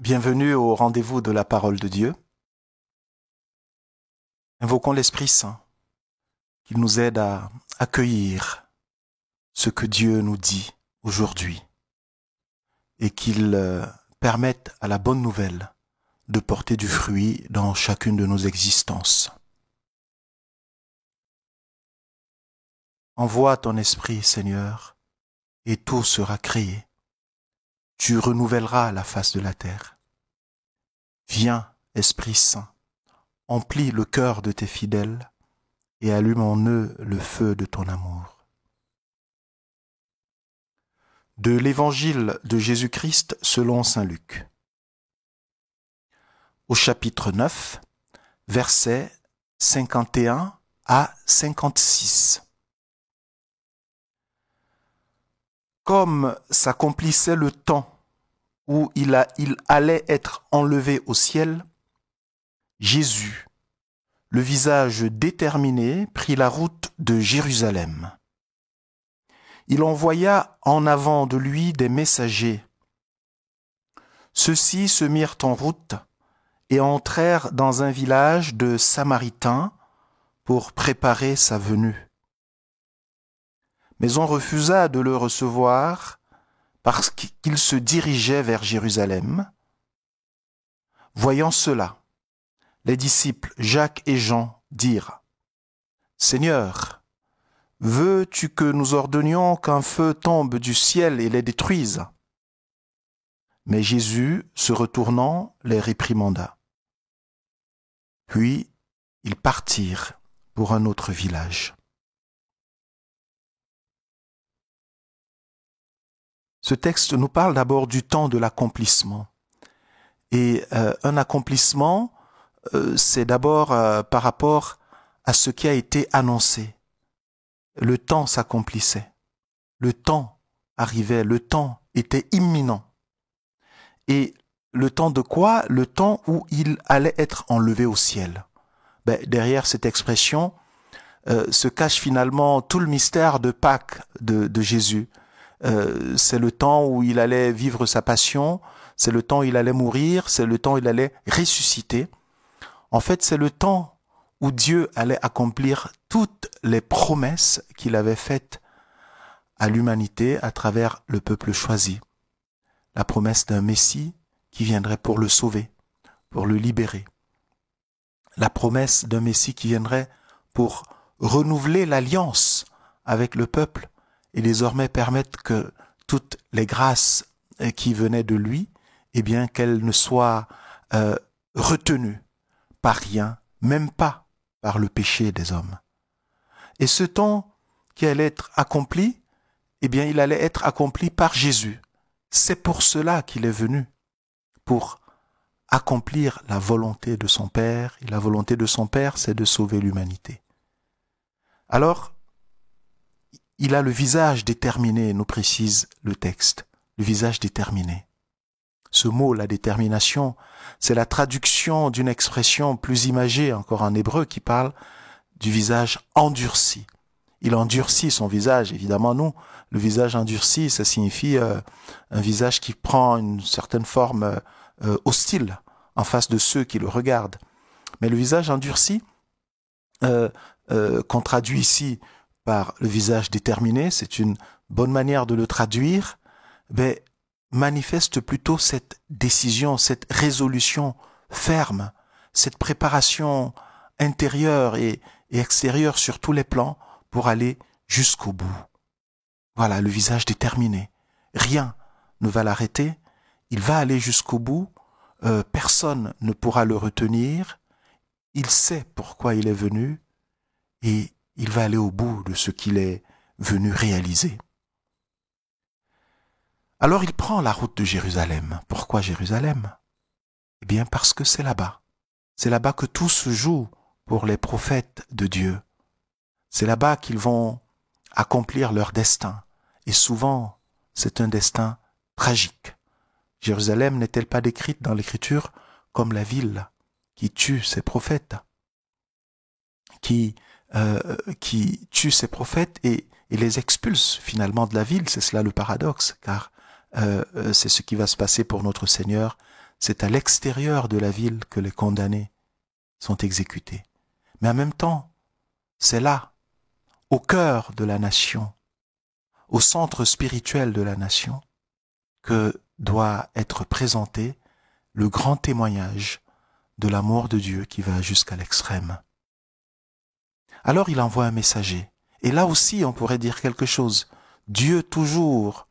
Bienvenue au rendez-vous de la parole de Dieu. Invoquons l'Esprit Saint, qu'il nous aide à accueillir ce que Dieu nous dit aujourd'hui et qu'il permette à la bonne nouvelle de porter du fruit dans chacune de nos existences. Envoie ton Esprit, Seigneur, et tout sera créé. Tu renouvelleras la face de la terre. Viens, Esprit Saint, emplis le cœur de tes fidèles et allume en eux le feu de ton amour. De l'Évangile de Jésus-Christ selon saint Luc. Au chapitre 9, versets 51 à 56. Comme s'accomplissait le temps où il allait être enlevé au ciel, Jésus, le visage déterminé, prit la route de Jérusalem. Il envoya en avant de lui des messagers. Ceux-ci se mirent en route et entrèrent dans un village de Samaritains pour préparer sa venue. Mais on refusa de le recevoir parce qu'il se dirigeait vers Jérusalem. Voyant cela, les disciples Jacques et Jean dirent : « Seigneur, veux-tu que nous ordonnions qu'un feu tombe du ciel et les détruise ? » Mais Jésus, se retournant, les réprimanda. Puis ils partirent pour un autre village. Ce texte nous parle d'abord du temps de l'accomplissement. Et un accomplissement, c'est d'abord par rapport à ce qui a été annoncé. Le temps s'accomplissait. Le temps arrivait. Le temps était imminent. Et le temps de quoi ? Le temps où il allait être enlevé au ciel. Derrière cette expression se cache finalement tout le mystère de Pâques de Jésus. C'est le temps où il allait vivre sa passion, c'est le temps où il allait mourir, c'est le temps où il allait ressusciter. En fait, c'est le temps où Dieu allait accomplir toutes les promesses qu'il avait faites à l'humanité à travers le peuple choisi. La promesse d'un Messie qui viendrait pour le sauver, pour le libérer. La promesse d'un Messie qui viendrait pour renouveler l'alliance avec le peuple et désormais permettre que toutes les grâces qui venaient de lui, eh bien qu'elles ne soient retenues par rien, même pas par le péché des hommes. Et ce temps qui allait être accompli, eh bien il allait être accompli par Jésus. C'est pour cela qu'il est venu, pour accomplir la volonté de son Père. Et la volonté de son Père, c'est de sauver l'humanité. Alors, il a le visage déterminé, nous précise le texte. Le visage déterminé. Ce mot, la détermination, c'est la traduction d'une expression plus imagée, encore en hébreu, qui parle du visage endurci. Il endurcit son visage, évidemment nous. Le visage endurci, ça signifie un visage qui prend une certaine forme hostile en face de ceux qui le regardent. Mais le visage endurci, qu'on traduit ici par le visage déterminé, c'est une bonne manière de le traduire, manifeste plutôt cette décision, cette résolution ferme, cette préparation intérieure et extérieure sur tous les plans pour aller jusqu'au bout. Voilà, le visage déterminé. Rien ne va l'arrêter, il va aller jusqu'au bout, personne ne pourra le retenir, il sait pourquoi il est venu et il va aller au bout de ce qu'il est venu réaliser. Alors il prend la route de Jérusalem. Pourquoi Jérusalem ? Eh bien parce que c'est là-bas. C'est là-bas que tout se joue pour les prophètes de Dieu. C'est là-bas qu'ils vont accomplir leur destin. Et souvent, c'est un destin tragique. Jérusalem n'est-elle pas décrite dans l'Écriture comme la ville qui tue ses prophètes, qui tue ses prophètes et les expulse finalement de la ville. C'est cela le paradoxe, car c'est ce qui va se passer pour notre Seigneur c'est à l'extérieur de la ville que les condamnés sont exécutés. Mais en même temps, c'est là, au cœur de la nation, au centre spirituel de la nation, que doit être présenté le grand témoignage de l'amour de Dieu qui va jusqu'à l'extrême. Alors il envoie un messager. Et là aussi, on pourrait dire quelque chose. Dieu toujours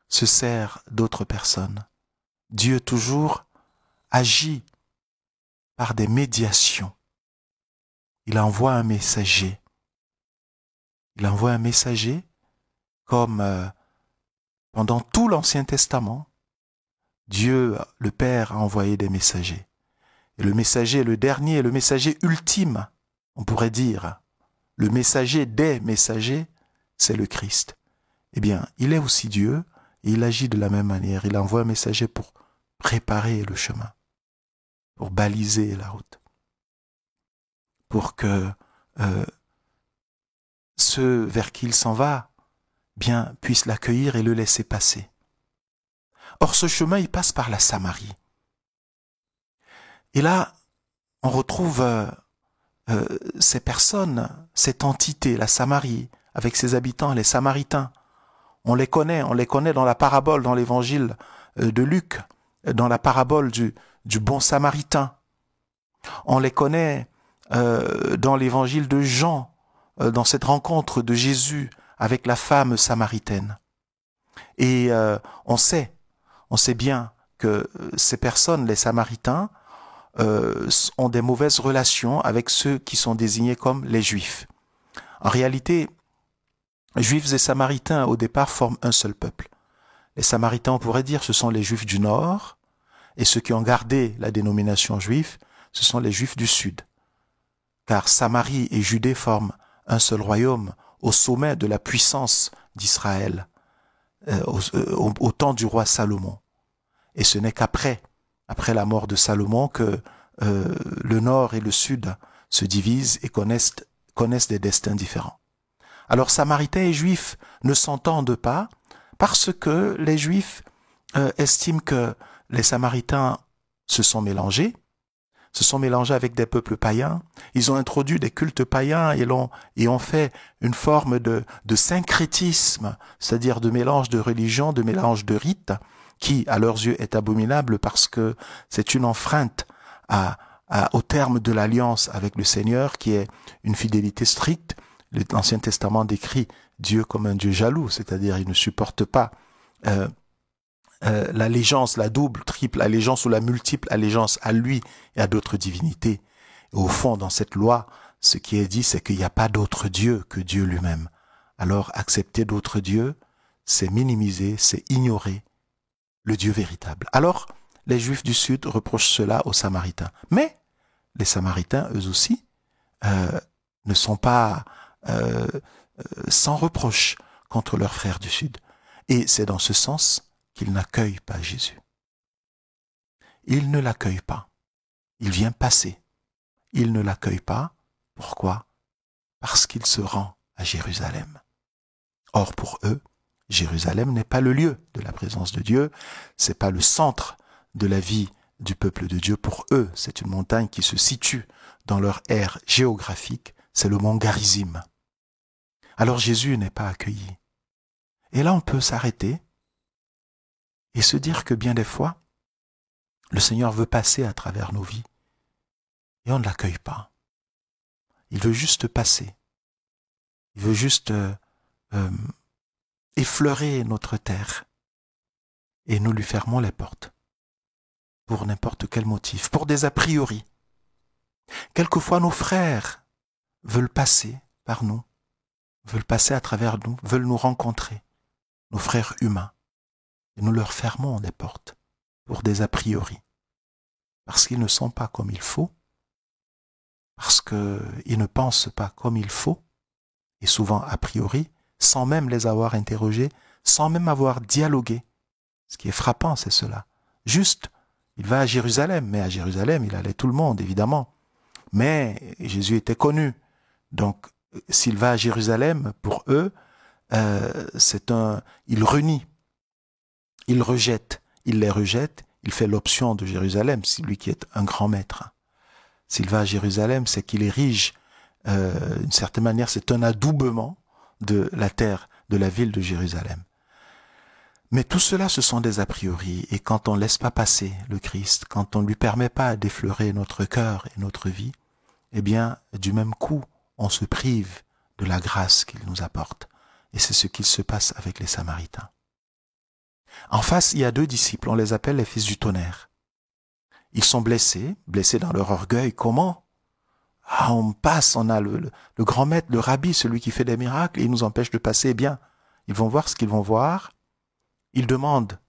se sert d'autres personnes. Dieu toujours agit par des médiations. Il envoie un messager. Il envoie un messager comme pendant tout l'Ancien Testament, Dieu, le Père, a envoyé des messagers. Et le messager, le dernier, le messager ultime, on pourrait dire, le messager des messagers, c'est le Christ. Eh bien, il est aussi Dieu et il agit de la même manière. Il envoie un messager pour préparer le chemin, pour baliser la route, pour que ceux vers qui il s'en va bien puissent l'accueillir et le laisser passer. Or, ce chemin, il passe par la Samarie. Et là, on retrouve ces personnes, cette entité, la Samarie, avec ses habitants, les Samaritains. On les connaît dans la parabole, dans l'évangile de Luc, dans la parabole du bon Samaritain. On les connaît dans l'évangile de Jean, dans cette rencontre de Jésus avec la femme samaritaine. Et on sait bien que ces personnes, les Samaritains, ont des mauvaises relations avec ceux qui sont désignés comme les Juifs. En réalité, Juifs et Samaritains, au départ, forment un seul peuple. Les Samaritains, on pourrait dire, ce sont les Juifs du Nord, et ceux qui ont gardé la dénomination juif, ce sont les Juifs du Sud. Car Samarie et Judée forment un seul royaume au sommet de la puissance d'Israël, au temps du roi Salomon. Et ce n'est qu'après la mort de Salomon, que le Nord et le Sud se divisent et connaissent des destins différents. Alors Samaritains et Juifs ne s'entendent pas parce que les Juifs estiment que les Samaritains se sont mélangés avec des peuples païens. Ils ont introduit des cultes païens et ont fait une forme de syncrétisme, c'est-à-dire de mélange de religion, de mélange de rites, qui, à leurs yeux, est abominable parce que c'est une enfreinte au terme de l'alliance avec le Seigneur, qui est une fidélité stricte. L'Ancien Testament décrit Dieu comme un Dieu jaloux, c'est-à-dire il ne supporte pas l'allégeance, la double, triple allégeance ou la multiple allégeance à lui et à d'autres divinités. Et au fond, dans cette loi, ce qui est dit, c'est qu'il n'y a pas d'autre Dieu que Dieu lui-même. Alors, accepter d'autres dieux, c'est minimiser, c'est ignorer le Dieu véritable. Alors, les Juifs du Sud reprochent cela aux Samaritains. Mais les Samaritains, eux aussi, ne sont pas sans reproche contre leurs frères du Sud. Et c'est dans ce sens qu'ils n'accueillent pas Jésus. Ils ne l'accueillent pas. Il vient passer. Ils ne l'accueillent pas. Pourquoi? Parce qu'il se rend à Jérusalem. Or, pour eux, Jérusalem n'est pas le lieu de la présence de Dieu, c'est pas le centre de la vie du peuple de Dieu. Pour eux, c'est une montagne qui se situe dans leur aire géographique, c'est le mont Garizim. Alors Jésus n'est pas accueilli. Et là, on peut s'arrêter et se dire que bien des fois, le Seigneur veut passer à travers nos vies et on ne l'accueille pas. Il veut juste passer. Il veut juste effleurer notre terre et nous lui fermons les portes pour n'importe quel motif, pour des a priori. Quelquefois, nos frères veulent passer par nous, veulent passer à travers nous, veulent nous rencontrer, nos frères humains, et nous leur fermons des portes pour des a priori, parce qu'ils ne sont pas comme il faut, parce qu'ils ne pensent pas comme il faut, et souvent a priori, sans même les avoir interrogés, sans même avoir dialogué. Ce qui est frappant, c'est cela. Juste, il va à Jérusalem, mais à Jérusalem, il allait tout le monde, évidemment. Mais Jésus était connu. Donc, s'il va à Jérusalem, pour eux, il renie, il rejette, il les rejette, il fait l'option de Jérusalem, c'est lui qui est un grand maître. S'il va à Jérusalem, c'est qu'il érige, d'une certaine manière, c'est un adoubement de la terre, de la ville de Jérusalem. Mais tout cela, ce sont des a priori, et quand on ne laisse pas passer le Christ, quand on ne lui permet pas d'effleurer notre cœur et notre vie, eh bien, du même coup, on se prive de la grâce qu'il nous apporte. Et c'est ce qu'il se passe avec les Samaritains. En face, il y a 2 disciples, on les appelle les fils du tonnerre. Ils sont blessés dans leur orgueil. Comment? On passe, on a le grand maître, le rabbi, celui qui fait des miracles, et il nous empêche de passer. Eh bien, ils vont voir ce qu'ils vont voir. Ils demandent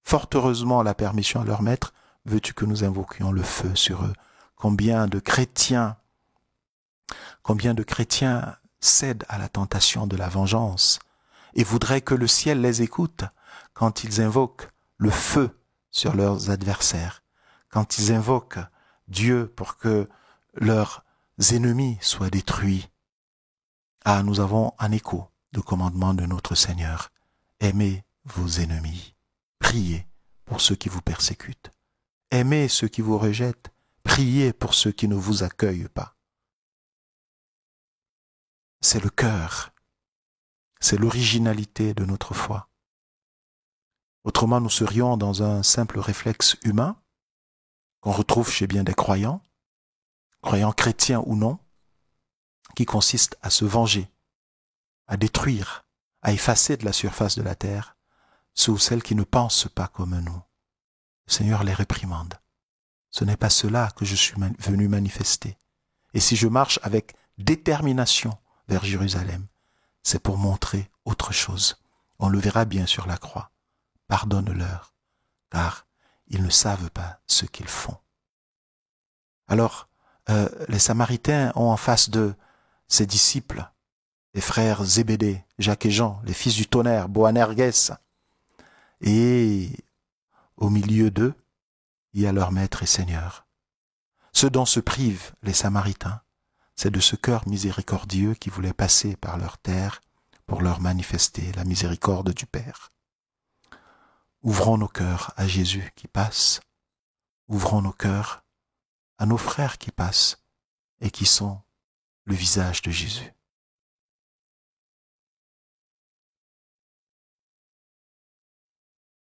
fort heureusement la permission à leur maître. Veux-tu que nous invoquions le feu sur eux? Combien de chrétiens cèdent à la tentation de la vengeance et voudraient que le ciel les écoute quand ils invoquent le feu sur leurs adversaires, quand ils invoquent Dieu pour que leurs ennemis soient détruits. Ah, nous avons un écho du commandement de notre Seigneur. Aimez vos ennemis. Priez pour ceux qui vous persécutent. Aimez ceux qui vous rejettent. Priez pour ceux qui ne vous accueillent pas. C'est le cœur. C'est l'originalité de notre foi. Autrement, nous serions dans un simple réflexe humain qu'on retrouve chez bien des croyants chrétiens ou non, qui consiste à se venger, à détruire, à effacer de la surface de la terre ceux ou celles qui ne pensent pas comme nous. Le Seigneur les réprimande. Ce n'est pas cela que je suis venu manifester. Et si je marche avec détermination vers Jérusalem, c'est pour montrer autre chose. On le verra bien sur la croix. Pardonne-leur, car ils ne savent pas ce qu'ils font. Alors, les Samaritains ont en face de ses disciples, les frères Zébédée, Jacques et Jean, les fils du tonnerre, Boanerges, et au milieu d'eux, il y a leur maître et Seigneur. Ce dont se privent les Samaritains, c'est de ce cœur miséricordieux qui voulait passer par leur terre pour leur manifester la miséricorde du Père. Ouvrons nos cœurs à Jésus qui passe, ouvrons nos cœurs à nos frères qui passent et qui sont le visage de Jésus.